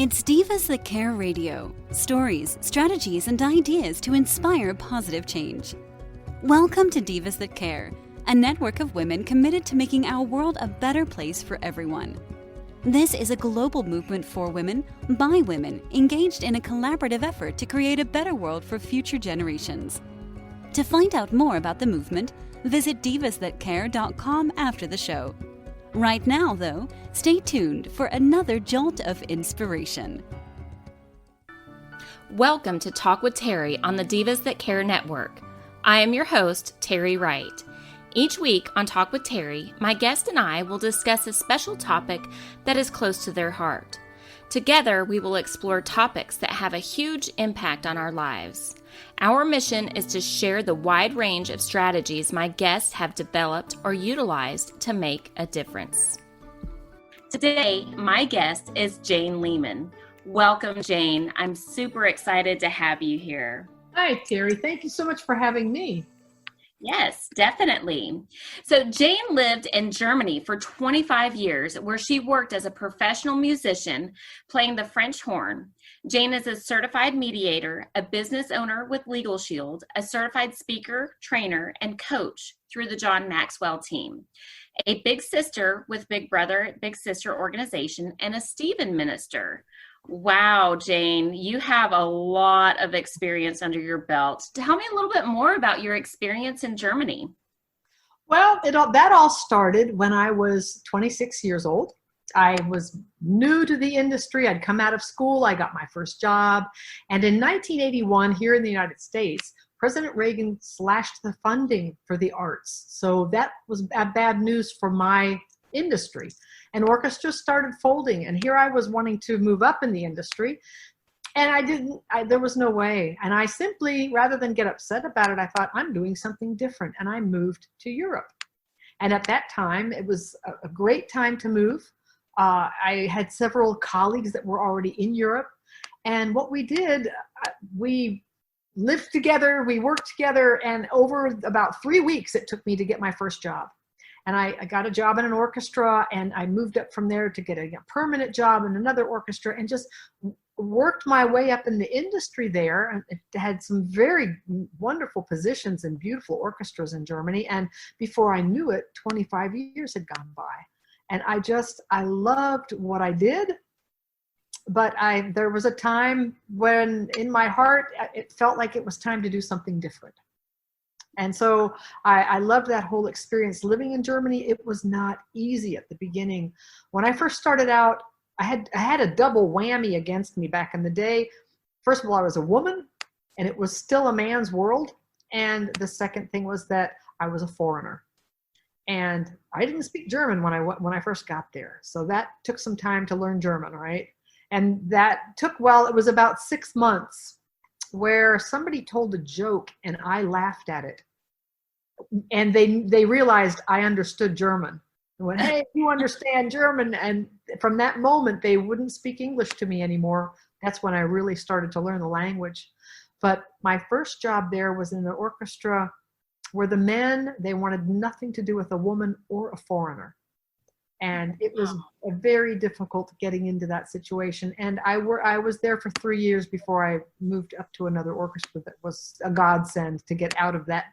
It's Divas That Care Radio. Stories, strategies, and ideas to inspire positive change. Welcome to Divas That Care, a network of women committed to making our world a better place for everyone. This is a global movement for women, by women, engaged in a collaborative effort to create a better world for future generations. To find out more about the movement, visit divasthatcare.com after the show. Right now, though, stay tuned for another jolt of inspiration. Welcome to Talk with Terry on the Divas That Care Network. I am your host, Terry Wright. Each week on Talk with Terry, my guest and I will discuss a special topic that is close to their heart. Together, we will explore topics that have a huge impact on our lives. Our mission is to share the wide range of strategies my guests have developed or utilized to make a difference. Today, my guest is Jane Lehman. Welcome, Jane. I'm super excited to have you here. Hi, Terry. Thank you so much for having me. Yes, definitely. So Jane lived in Germany for 25 years, where she worked as a professional musician playing the French horn. Jane is a certified mediator, a business owner with Legal Shield, a certified speaker, trainer, and coach through the John Maxwell team, a big sister with Big Brother, Big Sister organization, and a Stephen minister. Wow, Jane, you have a lot of experience under your belt. Tell me a little bit more about your experience in Germany. Well, that all started when I was 26 years old. I was new to the industry. I'd come out of school. I got my first job. And in 1981, here in the United States, President Reagan slashed the funding for the arts. So that was bad news for my industry. And orchestras started folding. And here I was wanting to move up in the industry. And there was no way. And I simply, rather than get upset about it, I thought, I'm doing something different. And I moved to Europe. And at that time, it was a great time to move. I had several colleagues that were already in Europe. And what we did, we lived together, we worked together, and over about 3 weeks, it took me to get my first job. And I got a job in an orchestra, and I moved up from there to get a permanent job in another orchestra, and just worked my way up in the industry there. And it had some very wonderful positions in beautiful orchestras in Germany. And before I knew it, 25 years had gone by. And I loved what I did. But there was a time when in my heart, it felt like it was time to do something different. And so I loved that whole experience living in Germany. It was not easy at the beginning. When I first started out, I had a double whammy against me back in the day. First of all, I was a woman, and it was still a man's world. And the second thing was that I was a foreigner. And I didn't speak German when I first got there. So that took some time to learn German, right? And that took, it was about 6 months where somebody told a joke and I laughed at it. And they realized I understood German. And went, hey, you understand German. And from that moment, they wouldn't speak English to me anymore. That's when I really started to learn the language. But my first job there was in an orchestra where the men, they wanted nothing to do with a woman or a foreigner. And it was a very difficult getting into that situation. And I was there for 3 years before I moved up to another orchestra that was a godsend to get out of that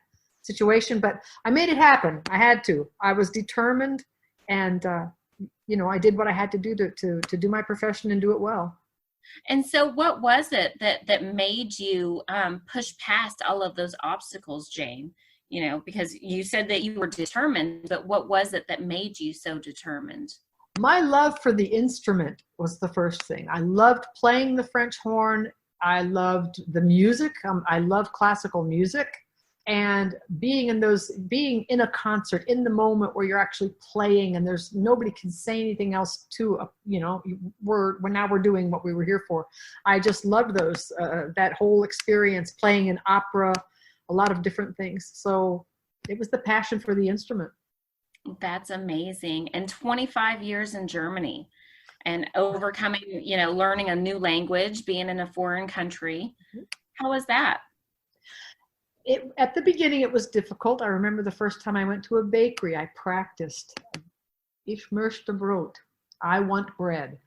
situation. But I made it happen. I had to. I was determined, and I did what I had to do to do my profession and do it well. And so what was it that made you push past all of those obstacles, Jane? Because you said that you were determined, but what was it that made you so determined? My love for the instrument was the first thing. I loved playing the French horn. I loved the music. I love classical music. And being in a concert, in the moment where you're actually playing and there's nobody can say anything else we're doing what we were here for. I just loved that whole experience, playing in opera, a lot of different things. So it was the passion for the instrument. That's amazing. And 25 years in Germany and overcoming, learning a new language, being in a foreign country. Mm-hmm. How was that? At the beginning, it was difficult. I remember the first time I went to a bakery, I practiced, Ich möchte Brot, I want bread.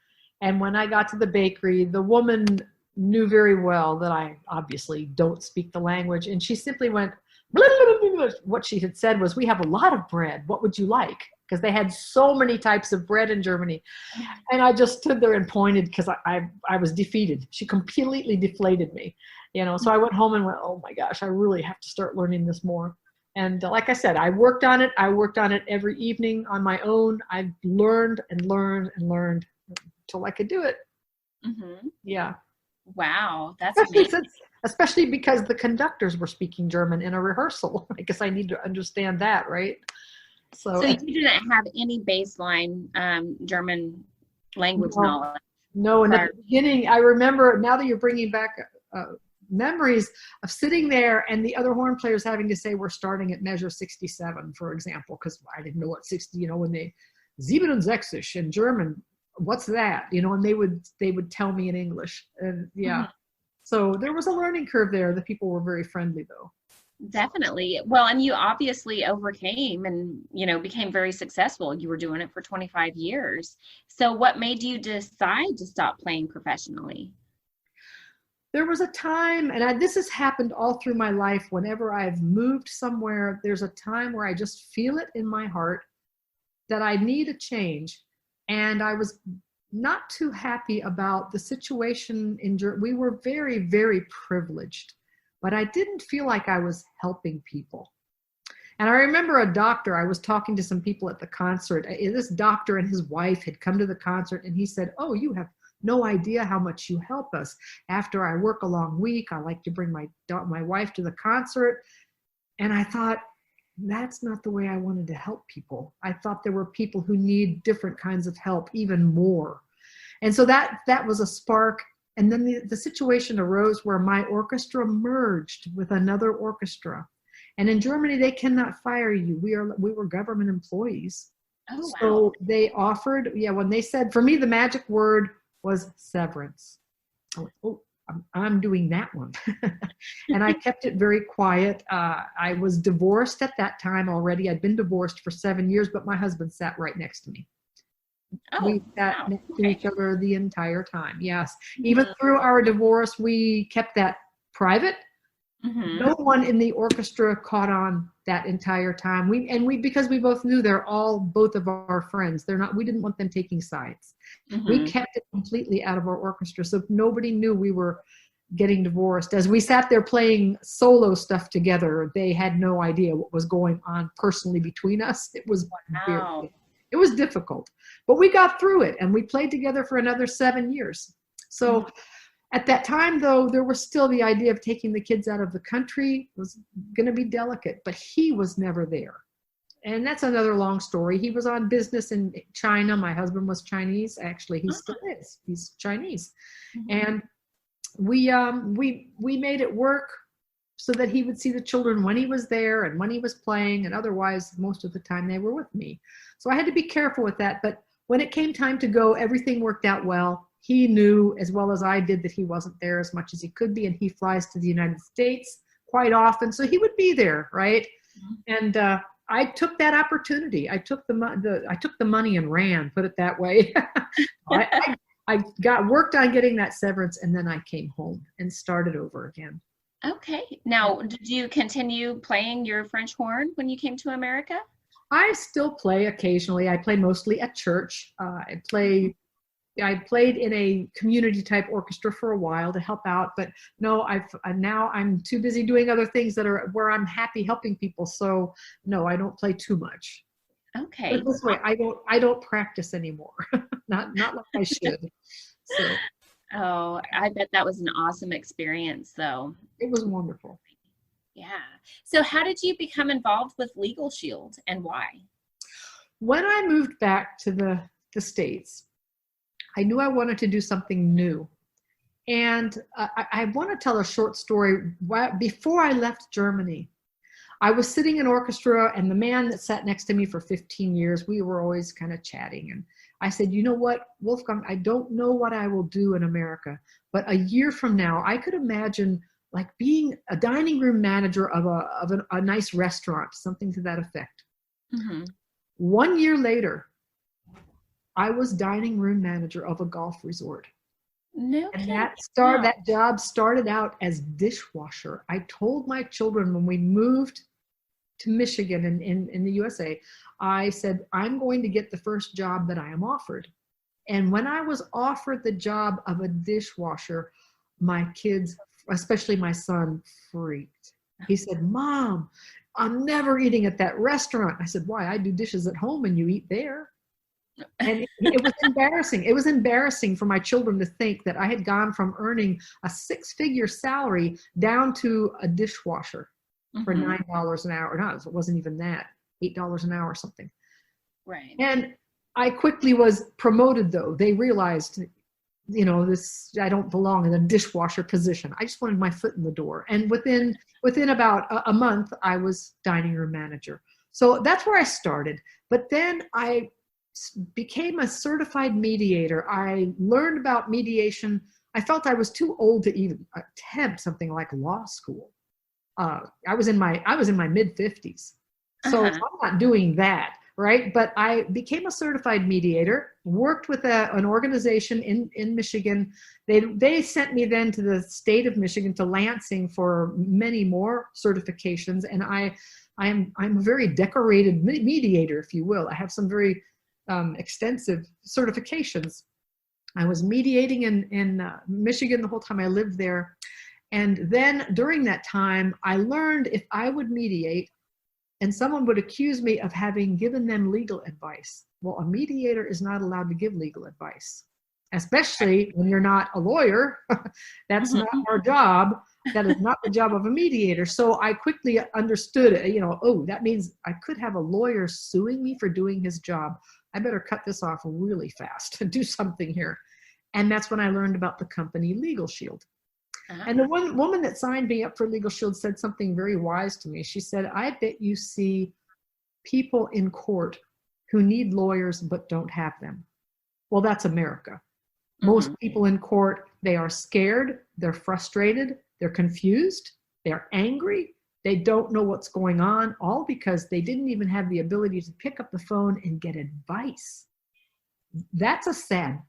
And when I got to the bakery, the woman knew very well that I obviously don't speak the language. And she simply went, blah, blah, blah, blah. What she had said was, we have a lot of bread. What would you like? Because they had so many types of bread in Germany. And I just stood there and pointed because I was defeated. She completely deflated me, So I went home and went, oh my gosh, I really have to start learning this more. And like I said, I worked on it. I worked on it every evening on my own. I learned and learned and learned until I could do it. Mm-hmm. Yeah. Wow, that's amazing. Especially because the conductors were speaking German in a rehearsal. I guess I need to understand that, right? So you didn't have any baseline German language knowledge? No, and at the beginning, I remember, now that you're bringing back memories of sitting there and the other horn players having to say, we're starting at measure 67, for example, because I didn't know what 60, when they, 67 in German, what's that? And they would tell me in English. And yeah. Mm-hmm. So there was a learning curve there. The people were very friendly, though. Definitely. Well, and you obviously overcame and, became very successful. You were doing it for 25 years. So what made you decide to stop playing professionally? There was a time, and this has happened all through my life, whenever I've moved somewhere, there's a time where I just feel it in my heart that I need a change. And I was not too happy about the situation in Germany. We were very, very privileged, but I didn't feel like I was helping people. And I remember a doctor, I was talking to some people at the concert. This doctor and his wife had come to the concert, and he said, oh, you have no idea how much you help us. After I work a long week, I like to bring my wife to the concert. And I thought, that's not the way I wanted to help people. I thought there were people who need different kinds of help, even more. And so that was a spark. And then the situation arose where my orchestra merged with another orchestra. And in Germany, they cannot fire you. We were government employees. Oh, wow. So they offered, when they said, for me, the magic word was severance. I went, oh, I'm doing that one. And I kept it very quiet. I was divorced at that time already. I'd been divorced for 7 years, but my husband sat right next to me. Oh, we sat next to each other the entire time. Yes. Even through our divorce, we kept that private. Mm-hmm. No one in the orchestra caught on that entire time. Because we both knew they're both of our friends. We didn't want them taking sides. Mm-hmm. We kept it completely out of our orchestra. So nobody knew we were getting divorced. As we sat there playing solo stuff together, they had no idea what was going on personally between us. It was it was difficult, but we got through it, and we played together for another 7 years. So at that time, though, there was still the idea of taking the kids out of the country. It was going to be delicate, but he was never there. And that's another long story. He was on business in China. My husband was Chinese. Actually, he still is. He's Chinese. Mm-hmm. And we made it work so that he would see the children when he was there and when he was playing, and otherwise, most of the time they were with me. So I had to be careful with that. But when it came time to go, everything worked out well. He knew as well as I did that he wasn't there as much as he could be, and he flies to the United States quite often, so he would be there, right? Mm-hmm. And I took that opportunity. I took the money and ran, put it that way. I worked on getting that severance, and then I came home and started over again. Okay. Now, did you continue playing your French horn when you came to America? I still play occasionally. I play mostly at church. I played in a community type orchestra for a while to help out, but no, now I'm too busy doing other things that are where I'm happy helping people. So no, I don't play too much. Okay. But this way, I don't practice anymore. not like I should. So. Oh, I bet that was an awesome experience, though. It was wonderful. Yeah. So how did you become involved with Legal Shield, and why? When I moved back to the States, I knew I wanted to do something new. And I want to tell a short story. Before I left Germany, I was sitting in orchestra, and the man that sat next to me for 15 years, we were always kind of chatting. And I said, you know what, Wolfgang, I don't know what I will do in America, but a year from now, I could imagine like being a dining room manager of a nice restaurant, something to that effect. Mm-hmm. 1 year later, I was dining room manager of a golf resort. No And kidding. that job started out as dishwasher. I told my children when we moved to Michigan in the USA, I said, I'm going to get the first job that I am offered. And when I was offered the job of a dishwasher, my kids, especially my son, freaked. He said, Mom, I'm never eating at that restaurant. I said, why? I do dishes at home and you eat there. And it was embarrassing. It was embarrassing for my children to think that I had gone from earning a 6-figure salary down to a dishwasher for $9 an hour. No, it wasn't even that, $8 an hour or something. Right. And I quickly was promoted, though. They realized, I don't belong in a dishwasher position. I just wanted my foot in the door. And within about a month, I was dining room manager. So that's where I started. But then I became a certified mediator. I learned about mediation. I felt I was too old to even attempt something like law school. I was in my mid-50s. So I'm not doing that. Right. But I became a certified mediator, worked with an organization in Michigan. They sent me then to the state of Michigan, to Lansing, for many more certifications. And I'm a very decorated mediator, if you will. I have some very extensive certifications. I was mediating in Michigan the whole time I lived there. And then during that time, I learned if I would mediate, and someone would accuse me of having given them legal advice. Well, a mediator is not allowed to give legal advice, especially when you're not a lawyer. That's not our job. That is not the job of a mediator. So I quickly understood, that means I could have a lawyer suing me for doing his job. I better cut this off really fast and do something here. And that's when I learned about the company Legal Shield. And the one woman that signed me up for Legal Shield said something very wise to me. She said, I bet you see people in court who need lawyers but don't have them. Well, that's America. Most people in court, they are scared, they're frustrated, they're confused, they're angry, they don't know what's going on, all because they didn't even have the ability to pick up the phone and get advice. That's a sad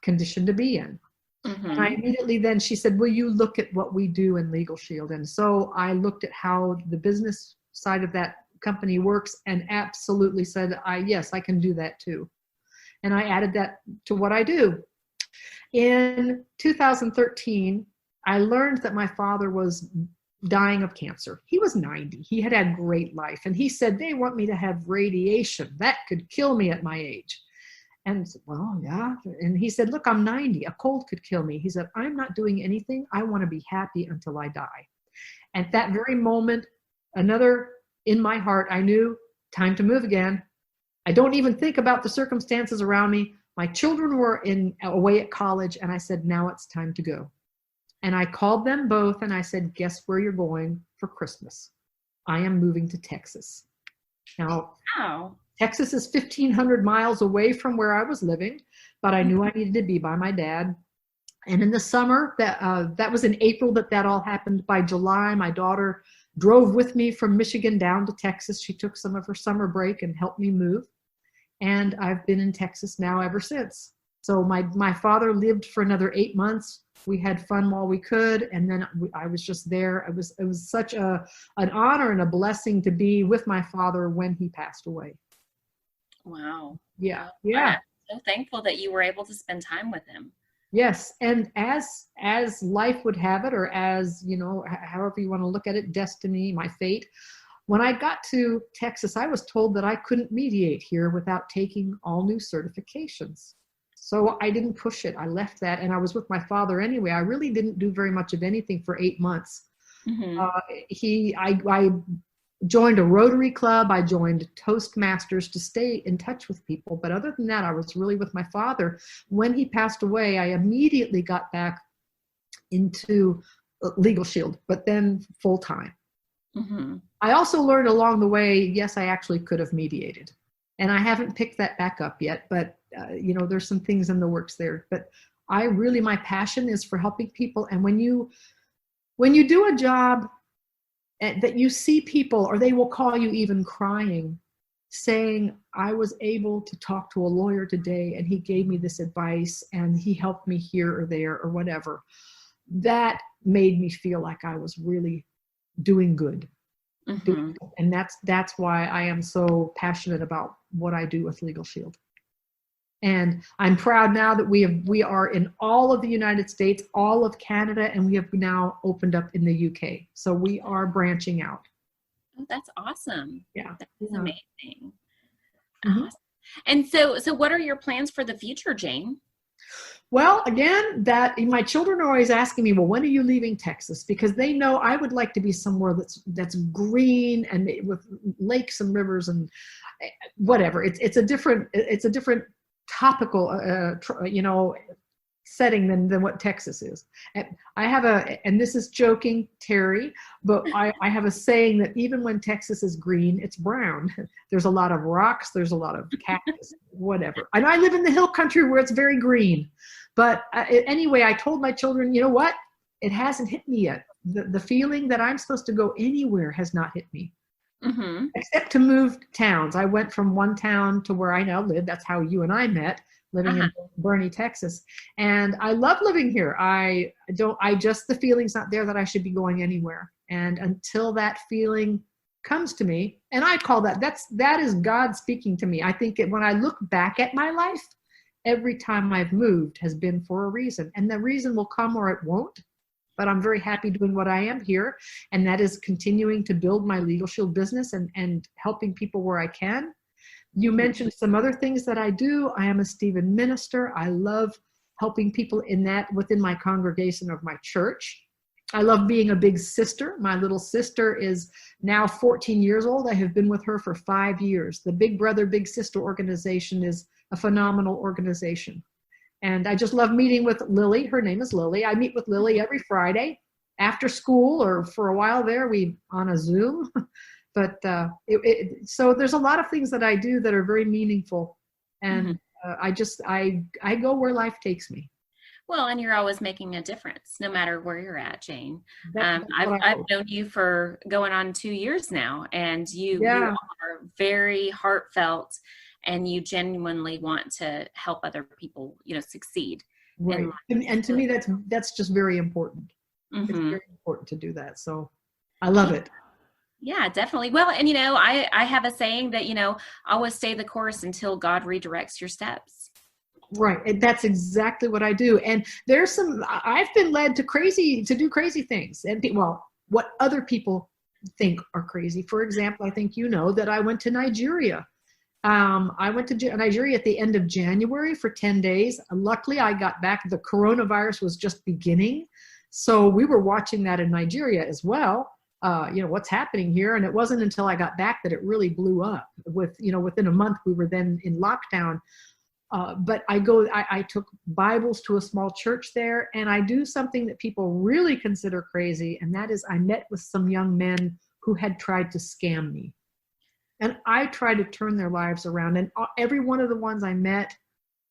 condition to be in. And I immediately then, she said, will you look at what we do in Legal Shield? And so I looked at how the business side of that company works and absolutely said, yes, I can do that too. And I added that to what I do. In 2013, I learned that my father was dying of cancer. He was 90. He had had great life. And he said, they want me to have radiation. That could kill me at my age. And I said, well, yeah. And he said, look, I'm 90. A cold could kill me. He said, I'm not doing anything. I want to be happy until I die. At that very moment, another in my heart, I knew time to move again. I don't even think about the circumstances around me. My children were away at college, and I said, now it's time to go. And I called them both and I said, guess where you're going for Christmas? I am moving to Texas. Now, Texas is 1,500 miles away from where I was living, but I knew I needed to be by my dad. And in the summer, that was in April that all happened. By July, my daughter drove with me from Michigan down to Texas. She took some of her summer break and helped me move. And I've been in Texas now ever since. So my father lived for another 8 months. We had fun while we could, and then I was just there. It was such an honor and a blessing to be with my father when he passed away. Wow. Yeah. I'm so thankful that you were able to spend time with him. Yes, and as life would have it, or as, however you want to look at it, destiny, my fate, when I got to Texas, I was told that I couldn't mediate here without taking all new certifications. So I didn't push it. I left that, and I was with my father anyway. I really didn't do very much of anything for 8 months. I joined a Rotary Club. I joined Toastmasters to stay in touch with people. But other than that, I was really with my father. When he passed away, I immediately got back into Legal Shield, but then full time. I also learned along the way, yes, I actually could have mediated. And I haven't picked that back up yet, but there's some things in the works there. But my passion is for helping people. And when you do a job that you see people, or they will call you even crying, saying, I was able to talk to a lawyer today and he gave me this advice and he helped me here or there or whatever, that made me feel like I was really doing good. Mm-hmm. And that's why I am so passionate about what I do with Legal Shield. And I'm proud now that we are in all of the United States, all of Canada, and we have now opened up in the UK. So we are branching out. Oh, that's awesome. Yeah. That is amazing. Mm-hmm. Awesome. And so what are your plans for the future, Jane? Well, again, that my children are always asking me, well, when are you leaving Texas? Because they know I would like to be somewhere that's green and with lakes and rivers and whatever. It's a different topical, setting than what Texas is. And I have and this is joking, Terry, but I have a saying that even when Texas is green, it's brown. There's a lot of rocks, there's a lot of cactus, whatever. And I live in the hill country where it's very green. But anyway, I told my children, you know what? It hasn't hit me yet. The feeling that I'm supposed to go anywhere has not hit me. Mm-hmm. Except to move towns. I went from one town to where I now live. That's how you and I met, living in Boerne, Texas. And I love living here. The feeling's not there that I should be going anywhere. And until that feeling comes to me, and I call that is God speaking to me. I think when I look back at my life, every time I've moved has been for a reason. And the reason will come or it won't. But I'm very happy doing what I am here. And that is continuing to build my Legal Shield business and helping people where I can. You mentioned some other things that I do. I am a Stephen minister. I love helping people within my congregation of my church. I love being a big sister. My little sister is now 14 years old. I have been with her for 5 years. The Big Brother, Big Sister organization is a phenomenal organization. And I just love meeting with Lily. Her name is Lily. I meet with Lily every Friday after school, or for a while there, we on a Zoom. But so there's a lot of things that I do that are very meaningful. And I go where life takes me. Well, and you're always making a difference, no matter where you're at, Jane. I've known you for going on 2 years now, and you are very heartfelt, and you genuinely want to help other people, succeed. Right. And to me, that's just very important. It's very important to do that. So I love it. Yeah, definitely. Well, and I have a saying that, always stay the course until God redirects your steps. Right. And that's exactly what I do. And I've been led to do crazy things, and what other people think are crazy. For example, I think that I went to Nigeria. I went to Nigeria at the end of January for 10 days. Luckily, I got back. The coronavirus was just beginning. So we were watching that in Nigeria as well. What's happening here. And it wasn't until I got back that it really blew up. Within a month, we were then in lockdown. But I took Bibles to a small church there, and I do something that people really consider crazy. And that is I met with some young men who had tried to scam me. And I tried to turn their lives around. And every one of the ones I met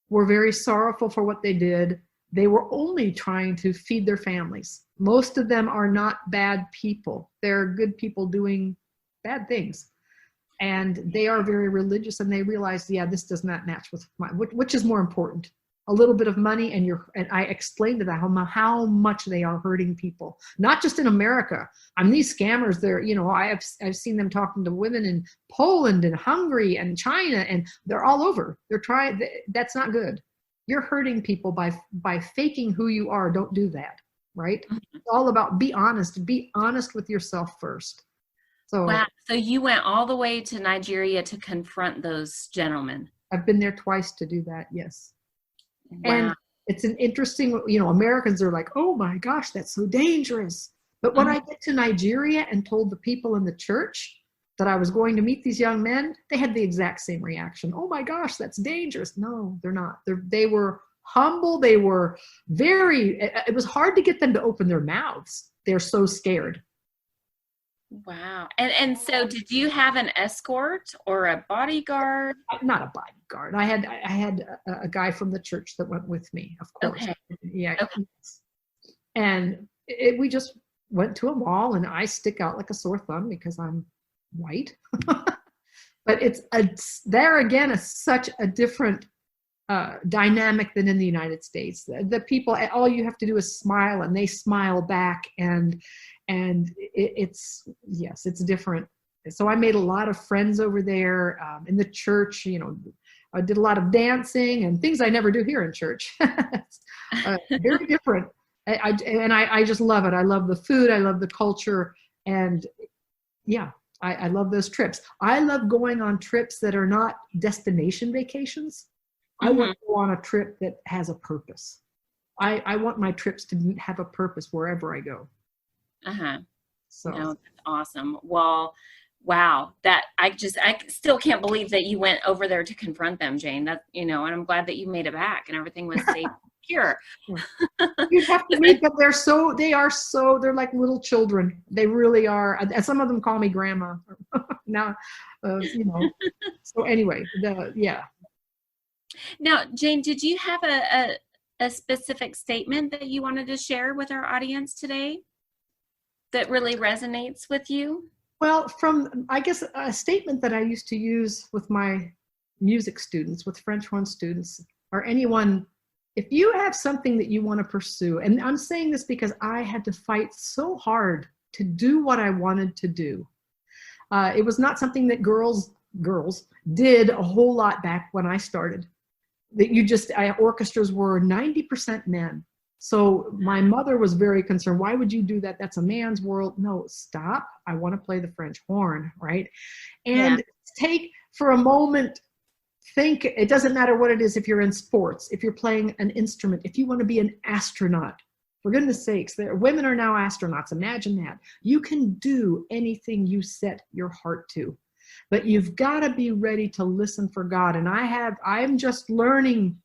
were very sorrowful for what they did. They were only trying to feed their families. Most of them are not bad people. They're good people doing bad things. And they are very religious, and they realize, this does not match with which is more important. A little bit of money, and I explained to them how much they are hurting people, not just in America. These scammers, I've seen them talking to women in Poland and Hungary and China, and they're all over. They're trying. That's not good. You're hurting people by faking who you are. Don't do that, right? It's all about be honest. Be honest with yourself first. So, wow. So you went all the way to Nigeria to confront those gentlemen. I've been there twice to do that. Yes. Wow. And it's an interesting, Americans are like, oh my gosh, that's so dangerous. But when I get to Nigeria and told the people in the church that I was going to meet these young men, they had the exact same reaction. Oh my gosh, that's dangerous. No, they're not. They were humble. They were it was hard to get them to open their mouths. They're so scared. Wow. And so did you have an escort or a bodyguard? Not a bodyguard. I had a guy from the church that went with me, of course. Okay. Yeah. Okay. And we just went to a mall, and I stick out like a sore thumb because I'm white. But it's there again, such a different dynamic than in the United States. The people, all you have to do is smile, and they smile back, and it's different. So I made a lot of friends over there in the church. I did a lot of dancing and things I never do here in church. Very different. I just love it. I love the food. I love the culture, and yeah. I love those trips. I love going on trips that are not destination vacations. I want to go on a trip that has a purpose. I want my trips to have a purpose wherever I go. So no, that's awesome. Well, wow. That I still can't believe that you went over there to confront them, Jane. That, and I'm glad that you made it back and everything was safe. Secure. You have to meet them. They're like little children. They really are. And some of them call me grandma now, so anyway, Now, Jane, did you have a specific statement that you wanted to share with our audience today that really resonates with you? Well, from, I guess, a statement that I used to use with my music students, with French horn students, or anyone. If you have something that you want to pursue, and I'm saying this because I had to fight so hard to do what I wanted to do. It was not something that girls did a whole lot back when I started. That orchestras were 90% men. So my mother was very concerned. Why would you do that? That's a man's world. No, stop. I want to play the French horn, right? And take for a moment. Think, it doesn't matter what it is, if you're in sports, if you're playing an instrument, if you want to be an astronaut, for goodness sakes, women are now astronauts. Imagine that. You can do anything you set your heart to, but you've got to be ready to listen for God. And I'm just learning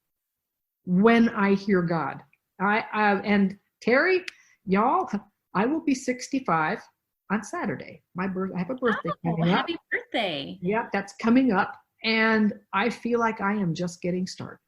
when I hear God. And Terry, y'all, I will be 65 on Saturday. I have a birthday coming up. Happy birthday. Yeah, that's coming up. And I feel like I am just getting started.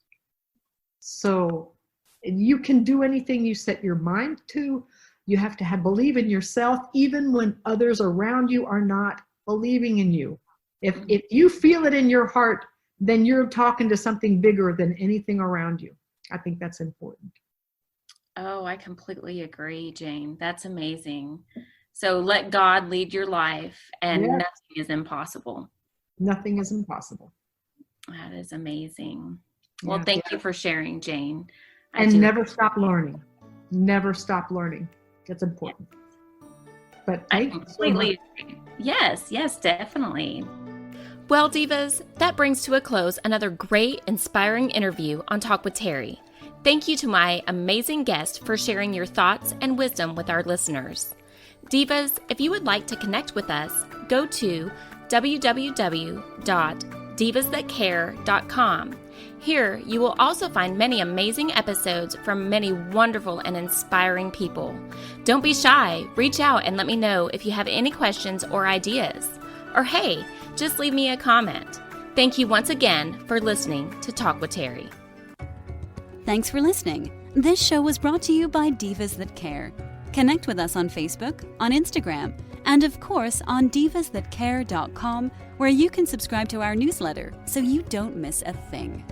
So you can do anything you set your mind to. You have to believe in yourself, even when others around you are not believing in you. If you feel it in your heart, then you're talking to something bigger than anything around you. I think that's important. Oh, I completely agree, Jane. That's amazing. So let God lead your life, and nothing is impossible. Nothing is impossible. That is amazing. Well, thank you for sharing, Jane. And never stop learning. Never stop learning. That's important. But I completely agree. Yes, definitely. Well, Divas, that brings to a close another great, inspiring interview on Talk with Terry. Thank you to my amazing guest for sharing your thoughts and wisdom with our listeners. Divas, if you would like to connect with us, go to www.divasthatcare.com. Here, you will also find many amazing episodes from many wonderful and inspiring people. Don't be shy. Reach out and let me know if you have any questions or ideas. Or hey, just leave me a comment. Thank you once again for listening to Talk with Terry. Thanks for listening. This show was brought to you by Divas That Care. Connect with us on Facebook, on Instagram, and of course on divasthatcare.com, where you can subscribe to our newsletter so you don't miss a thing.